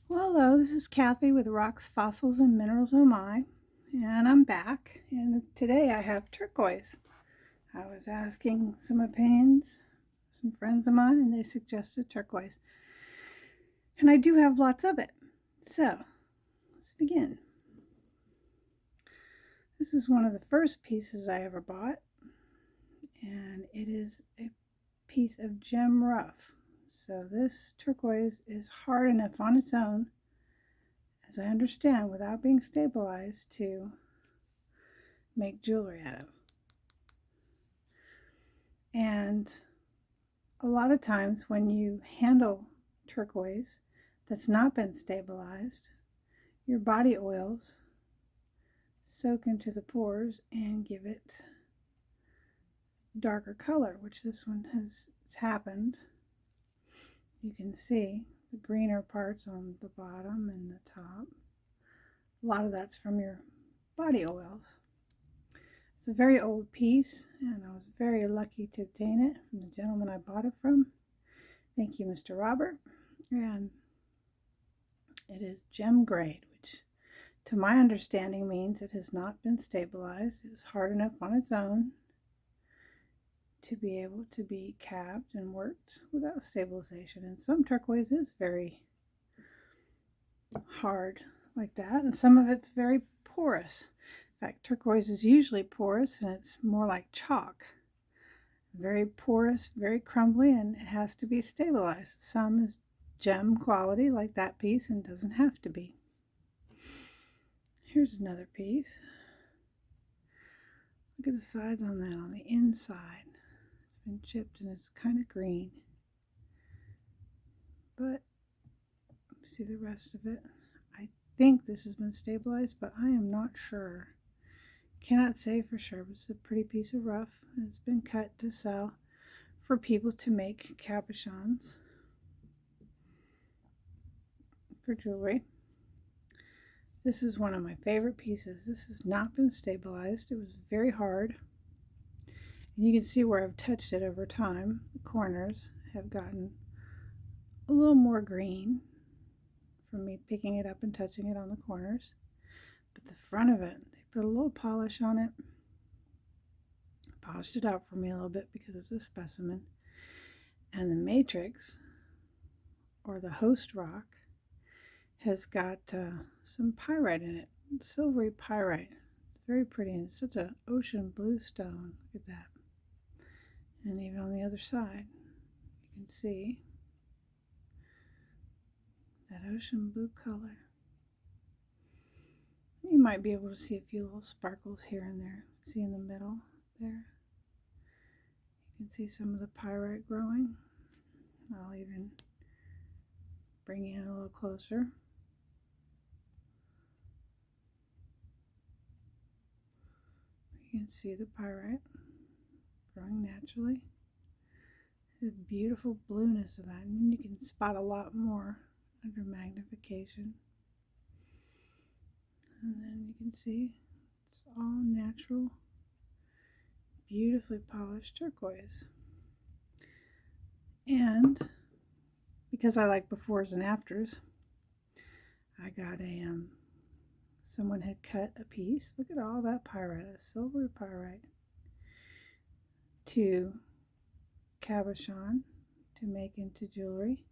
Well, hello, this is Kathy with Rocks, Fossils, and Minerals Oh My, and I'm back. And today I have turquoise. I was asking some opinions, some friends of mine, and they suggested turquoise. And I do have lots of it. So, let's begin. This is one of the first pieces I ever bought, and it is a piece of gem rough. So, this turquoise is hard enough on its own, as I understand, without being stabilized, to make jewelry out of. And a lot of times when you handle turquoise that's not been stabilized, your body oils soak into the pores and give it darker color, which this one has happened. You can see the greener parts on the bottom and the top. A lot of that's from your body oils. It's a very old piece, and I was very lucky to obtain it from the gentleman I bought it from. Thank you, Mr. Robert. And it is gem grade, which to my understanding means it has not been stabilized. It is hard enough on its own to be able to be capped and worked without stabilization. And some turquoise is very hard like that, and some of it's very porous. In fact, turquoise is usually porous, and it's more like chalk. Very porous, very crumbly, and it has to be stabilized. Some is gem quality like that piece and doesn't have to be. Here's another piece. Look at the sides on that, on the inside. It's been chipped and it's kind of green. But see the rest of it. I think this has been stabilized, but I am not sure. Cannot say for sure, but it's a pretty piece of rough, and it's been cut to sell for people to make cabochons for jewelry. This is one of my favorite pieces. This has not been stabilized. It was very hard. And you can see where I've touched it over time. The corners have gotten a little more green from me picking it up and touching it on the corners. But the front of it, they put a little polish on it. Polished it out for me a little bit because it's a specimen. And the matrix, or the host rock, has got some pyrite in it, silvery pyrite. It's very pretty, and it's such an ocean blue stone. Look at that. And even on the other side, you can see that ocean blue color. You might be able to see a few little sparkles here and there. See in the middle there? You can see some of the pyrite growing. I'll even bring you in a little closer. You can see the pyrite growing naturally. See the beautiful blueness of that, and you can spot a lot more under magnification. And then you can see it's all natural, beautifully polished turquoise. And because I like befores and afters, I got someone had cut a piece. Look at all that pyrite, that silver pyrite, to cabochon to make into jewelry.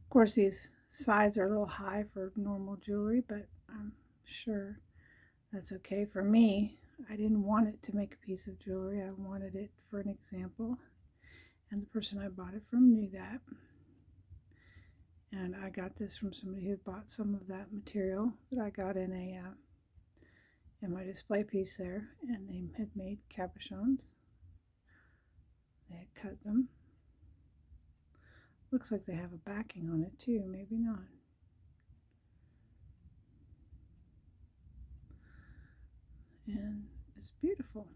Of course, these sides are a little high for normal jewelry, but I'm sure that's okay for me. I didn't want it to make a piece of jewelry. I wanted it for an example, and the person I bought it from knew that. And I got this from somebody who bought some of that material that I got in my display piece there, and they had made cabochons. They had cut them. Looks like they have a backing on it too, maybe not. And it's beautiful.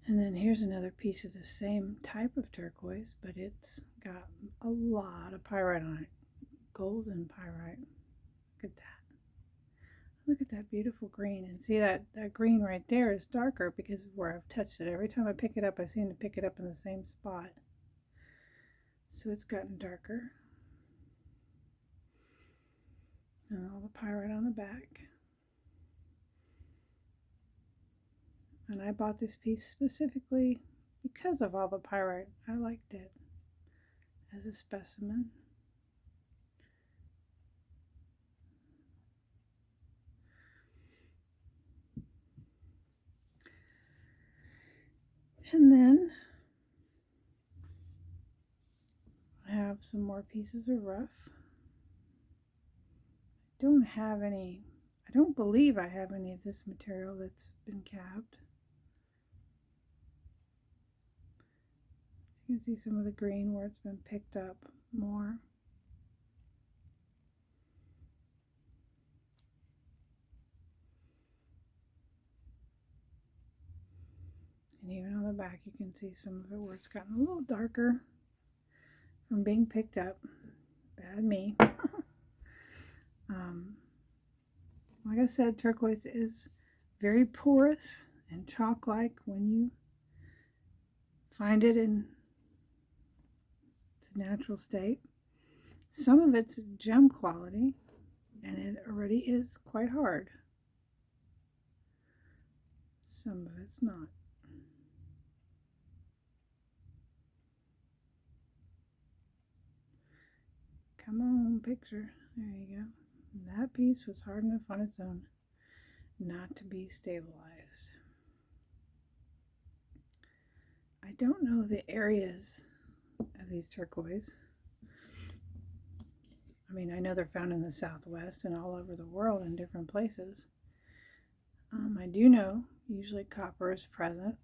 And then here's another piece of the same type of turquoise, but it's got a lot of pyrite on it. Golden pyrite. Look at that. Look at that beautiful green. And see that green right there is darker because of where I've touched it. Every time I pick it up, I seem to pick it up in the same spot. So it's gotten darker. And all the pyrite on the back. And I bought this piece specifically because of all the pyrite. I liked it as a specimen. And then I have some more pieces of rough. I don't believe I have any of this material that's been capped. You can see some of the green where it's been picked up more. And even on the back you can see some of it where it's gotten a little darker from being picked up. Bad me. Like I said, turquoise is very porous and chalk-like when you find it in its natural state. Some of it's gem quality, and it already is quite hard. Some of it's not. Come on, picture. There you go. That piece was hard enough on its own not to be stabilized. I don't know the areas of these turquoise. I mean, I know they're found in the Southwest and all over the world in different places. I do know usually copper is present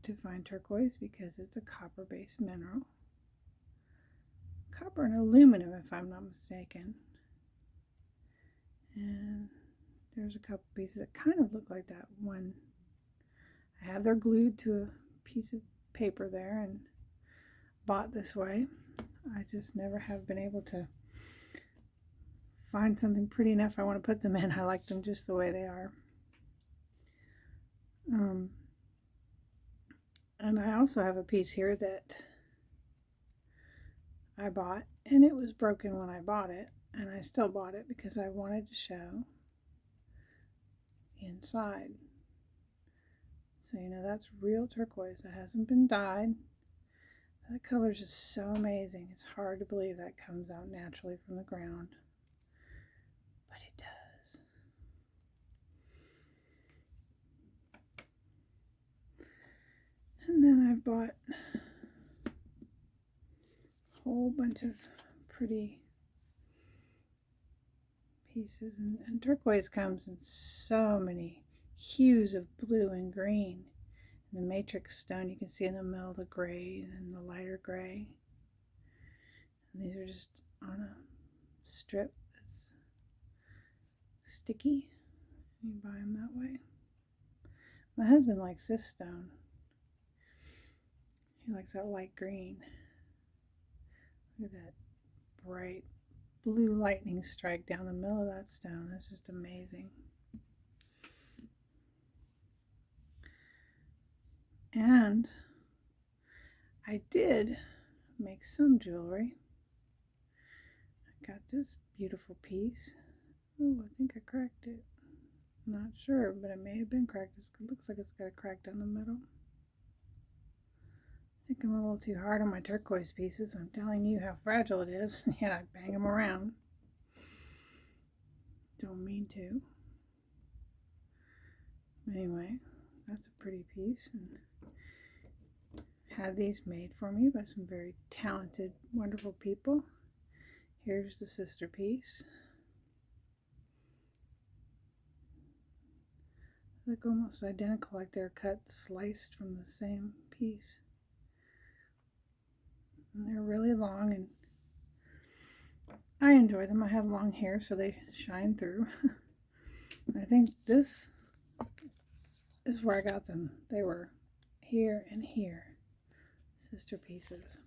to find turquoise because it's a copper-based mineral. Copper and aluminum, if I'm not mistaken. And there's a couple pieces that kind of look like that one. I have they're glued to a piece of paper there and bought this way. I just never have been able to find something pretty enough I want to put them in. I like them just the way they are. And I also have a piece here that I bought, and it was broken when I bought it, and I still bought it because I wanted to show the inside. So you know that's real turquoise. That hasn't been dyed. That color is just so amazing. It's hard to believe that comes out naturally from the ground, but it does. And then I've bought a whole bunch of pretty pieces, and turquoise comes in so many hues of blue and green. And the matrix stone you can see in the middle of the gray and the lighter gray. And these are just on a strip that's sticky. You buy them that way. My husband likes this stone. He likes that light green. Look at that bright blue lightning strike down the middle of that stone. That's just amazing. And I did make some jewelry. I got this beautiful piece. Oh, I think I cracked it. I'm not sure, but it may have been cracked. It looks like it's got a crack down the middle. I think I'm a little too hard on my turquoise pieces. I'm telling you how fragile it is. Yet I bang them around. Don't mean to. Anyway, that's a pretty piece. And had these made for me by some very talented, wonderful people. Here's the sister piece. Look almost identical, like they're cut, sliced from the same piece. And they're really long, and I enjoy them. I have long hair, so they shine through. I think this is where I got them. They were here and here, sister pieces.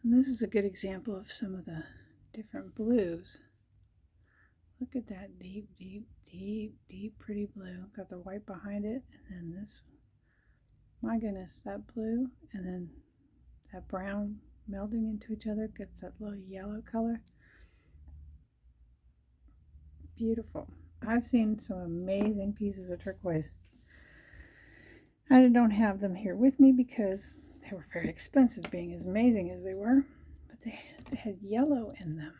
And this is a good example of some of the different blues. Look at that deep, deep, deep, deep, pretty blue. Got the white behind it, and then this My goodness, that blue and then that brown melding into each other gets that little yellow color. Beautiful. I've seen some amazing pieces of turquoise. I don't have them here with me because they were very expensive, being as amazing as they were, but they had yellow in them.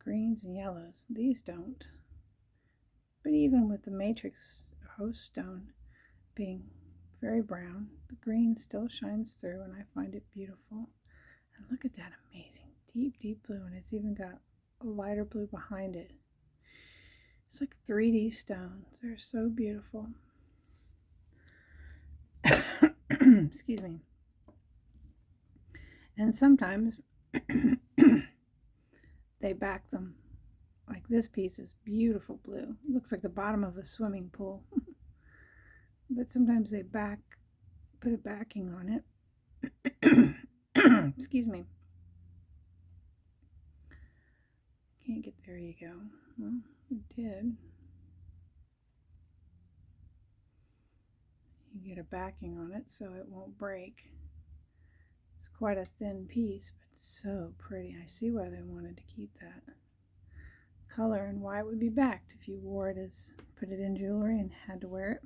Greens and yellows. These don't. But even with the matrix host stone being very brown, the green still shines through, and I find it beautiful. And look at that amazing deep, deep blue, and it's even got a lighter blue behind it. It's like 3D stones. They're so beautiful. Excuse me. And sometimes they back them. Like this piece is beautiful blue. It looks like the bottom of a swimming pool. But sometimes they put a backing on it. Excuse me. Can't get, there you go. Well, we did. You get a backing on it so it won't break. It's quite a thin piece, but so pretty. I see why they wanted to keep that color and why it would be backed if you wore it as, put it in jewelry and had to wear it.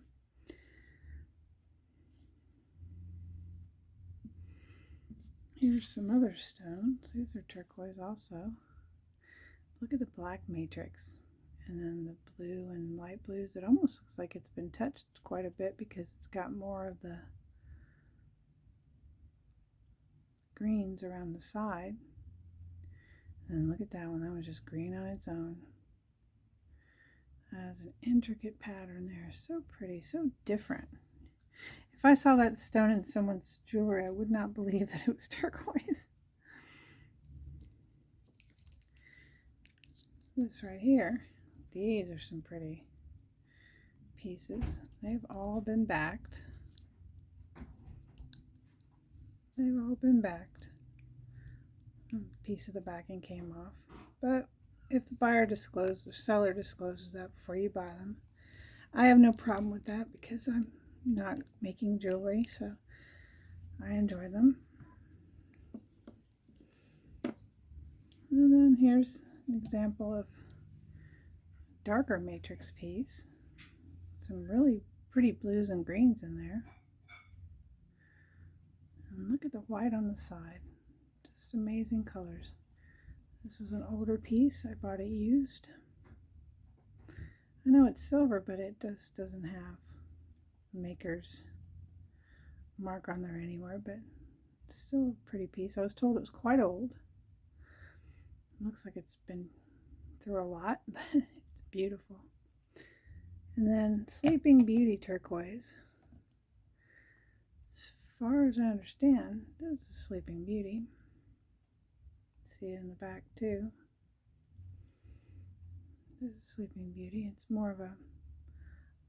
Here's some other stones. These are turquoise also. Look at the black matrix and then the blue and light blues. It almost looks like it's been touched quite a bit because it's got more of the greens around the side. And look at that one. That was just green on its own. That has an intricate pattern there. So pretty, so different. If I saw that stone in someone's jewelry, I would not believe that it was turquoise. This right here, these are some pretty pieces. They've all been backed. They've all been backed. A piece of the backing came off. But if the buyer discloses, the seller discloses that before you buy them, I have no problem with that because I'm not making jewelry, so I enjoy them. And then here's an example of darker matrix piece. Some really pretty blues and greens in there. And look at the white on the side. Just amazing colors. This was an older piece. I bought it used. I know it's silver, but it just doesn't have maker's mark on there anywhere, but it's still a pretty piece. I was told it was quite old. It looks like it's been through a lot, but it's beautiful. And then Sleeping Beauty turquoise. As far as I understand, this is Sleeping Beauty. See it in the back too. This is Sleeping Beauty. It's more of a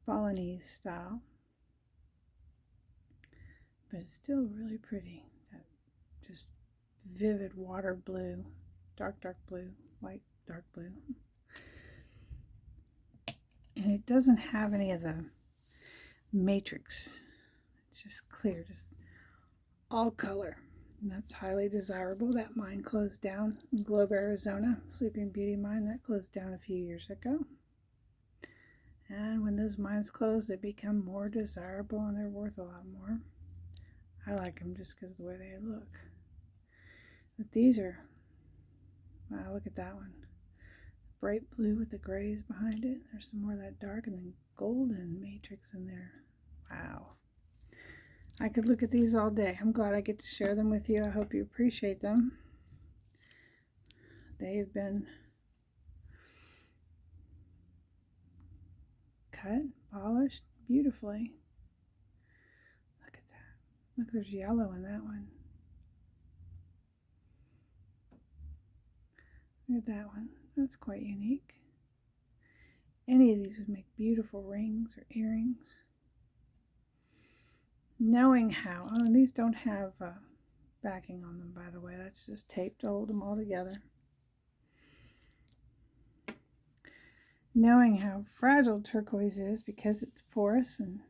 Balinese style, but it's still really pretty. That just vivid water blue, dark blue, light dark blue. And it doesn't have any of the matrix. It's just clear, just all color. And that's highly desirable. That mine closed down in Globe, Arizona. Sleeping Beauty mine, that closed down a few years ago. And when those mines close, they become more desirable and they're worth a lot more. I like them just because of the way they look. But these are, wow, look at that one. Bright blue with the grays behind it. There's some more of that dark and then golden matrix in there. Wow. I could look at these all day. I'm glad I get to share them with you. I hope you appreciate them. They've been cut, polished beautifully. Look at that. Look, there's yellow in that one. Look at that one. That's quite unique. Any of these would make beautiful rings or earrings. Knowing how, oh, these don't have backing on them, by the way. That's just tape to hold them all together. Knowing how fragile turquoise is because it's porous and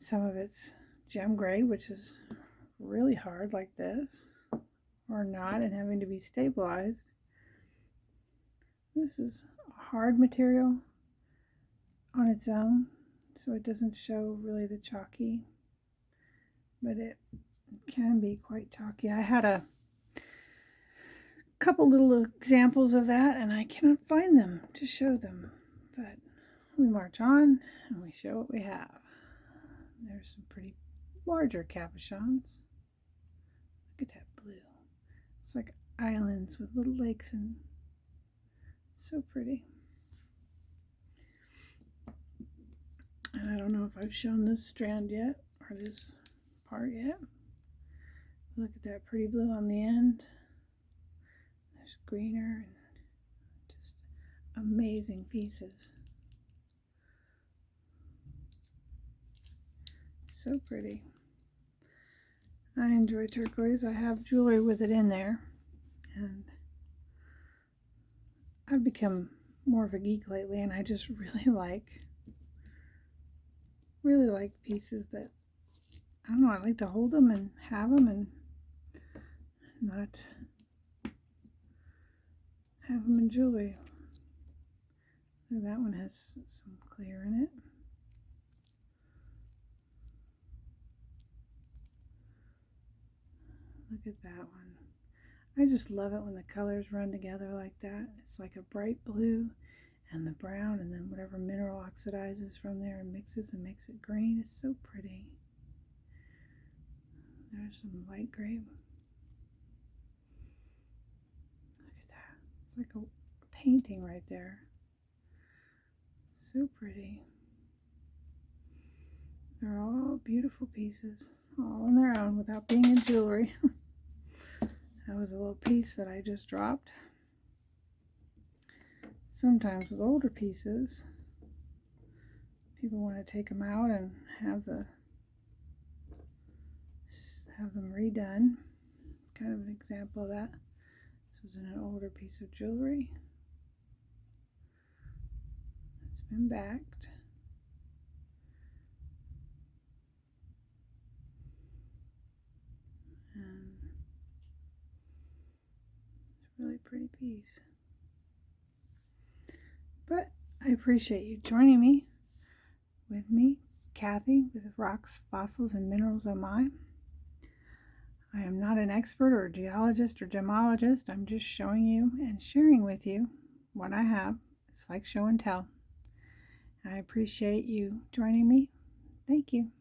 Some of it's gem gray, which is really hard like this, or not, and having to be stabilized. This is a hard material on its own, so it doesn't show really the chalky, but it can be quite chalky. I had a couple little examples of that, and I cannot find them to show them, but we march on and we show what we have. There's some pretty larger cabochons. Look at that blue. It's like islands with little lakes, and so pretty. And I don't know if I've shown this strand yet, or this part yet. Look at that pretty blue on the end. There's greener, and just amazing pieces. So pretty. I enjoy turquoise. I have jewelry with it in there, and I've become more of a geek lately, and I just really like pieces that, I don't know, I like to hold them and have them and not have them in jewelry. So that one has some clear in it. Look at that one. I just love it when the colors run together like that. It's like a bright blue and the brown, and then whatever mineral oxidizes from there and mixes and makes it green. It's so pretty. There's some light gray. Look at that. It's like a painting right there. So pretty. They're all beautiful pieces, all on their own without being in jewelry. That was a little piece that I just dropped. Sometimes with older pieces, people want to take them out and have them redone. Kind of an example of that. This was in an older piece of jewelry. It's been backed. And it's a really pretty piece. But I appreciate you joining me, Kathy, with Rocks, Fossils, and Minerals Oh My. I am not an expert or a geologist or gemologist. I'm just showing you and sharing with you what I have. It's like show and tell. I appreciate you joining me. Thank you.